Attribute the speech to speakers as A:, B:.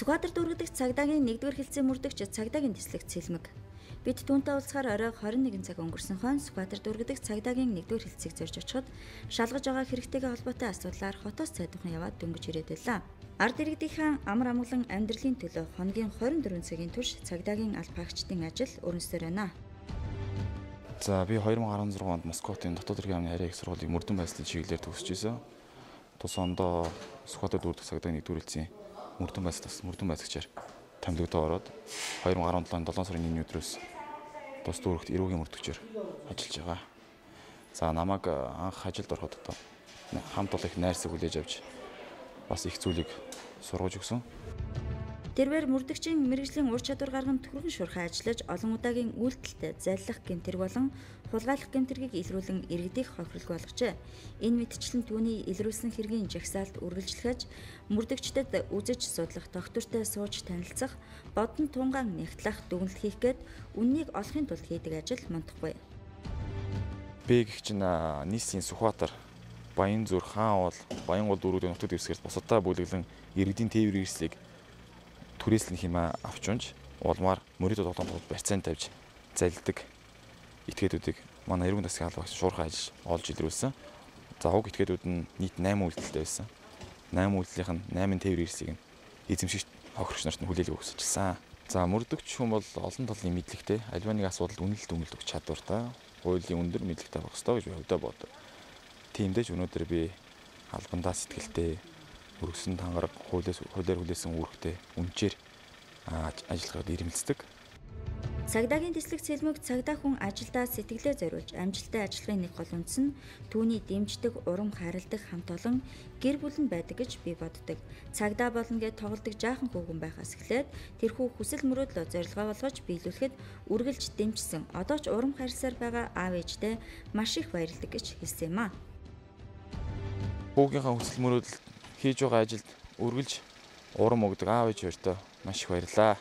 A: Сүхбаатар дүүргдэг цагдаагийн 1-р хэлтсийн мөрдөгч цагдаагийн тэслэг Цэлмэг. Бид түүнтэй уулзахаар орой 21 цаг өнгөрсөн хойно Сүхбаатар дүүргдэг цагдаагийн 1-р хэлтсийг зорж очиход шалгаж байгаа хэрэгтэйгээ холбоотой асуудлаар хотоос цайдуухан яваад дөнгөж ирээд байлаа. Ард иргэдийнхэн амар амгалан амьдралын төлөө хоногийн 24 цагийн турш цагдаагийн албаагчдын ажил өрнөсдөр байна.
B: За би 2016 онд Москватын дотоод хэргийн яамны харийн их сургуулийг мөрдөн байцлын чиглэлээр төгсөж ирсэн. Тус ондоо Сүхбаатар дүүргдэг цагдаагийн 1-р хэлтсийн мөрдөн байцагчаар томилогдоо ороод 2017 оны 7 сарын 1-ний өдрөөс тус дүүрэгт эрүүгийн мөрдөгчөөр ажиллаж байгаа. За намайг анх ажилд ороход одоо хамт олон их найрсаг хүлээж авч бас их зүйлийг сургаж өгсөн.
A: Тэрээр мөрдөгчийн мэргэжлийн ур чадвар гарган түргэн шуурхай ажиллаж олон удаагийн үйлдэлтэй заллах гэмтэрэг болон хулгайлах гэмтэргийг илрүүлэн иргэдийг хохиролгүй болгожээ. Энэ мэтчлэн түүний илрүүлсэн хэргийн жагсаалд үргэлжлэхэж мөрдөгчдөд үзэж судлах, доктортой сууж танилцах, бодон тунгаан нягтлах, дүгнэлт хийх гээд үннийг олохын тулд хийдэг ажил мундахгүй.
B: Би гэх чинь нийслэлийн Сүхбаатар, Баянзүр, Хаануул, Баянгол дүүргүүдийн нутагт дэвсгэрт бусадаа бүлэглэн иргэдийн тээвэр ирслийг түрээслэн хэмээн авч унж улмаар мөрөдө тоглоомд барьцаан тавьж залдаг этгээдүүдийг манай эрүүн засгийн албаагч шуурхай ажиллаж олж илрүүлсэн. За уг этгээдүүд нь нийт 8 үйлдэлтэй байсан. 8 үйлдлийн 8 тээвэр ирсийг нь эзэмшигч хохирогч нарт нь хүлээлт өгөх ажилласан. За мөрдөгч хүн бол олон талын мэдлэгтэй, альва нэг асуудалд үнэлэлт өгөх чадвартай, хуулийн өндөр мэдлэгтэй байх ёстой гэж би хувьдаа боддог. Тиймдээ ч өнөөдөр би албандаа сэтгэлтэй, өргөсөн тангараг, хуулиар хүлээсэн үүрэгтэй үнчээр ажиллахад ирэмэлцдэг.
A: Цагдаагийн тэслэг Цэлмэг цагдаа хүн ажилдаа сэтгэлээ зориулж амжилттай ажиллахын нэг гол үндэс нь түүний дэмждэг, урам хайрладаг хамт олон гэр бүл нь байдаг гэж би боддог. Цагдаа болно гэж тоглодог жаахан хүүхэн байхаас эхлээд тэрхүү хүсэл мөрөөдлөө зорилгоо болгож биелүүлэхэд үргэлж дэмжсэн. Одоо ч урам хайрласаар байгаа аав ээжтэй маш их баярладаг гэж хэлсэн юм а.
B: Хүүгийнхаа хүсэл мөрөөдөл хийж байгаа ажилд үргэлж урам өгдөг аав ээж хоёртоо маш их баярлалаа.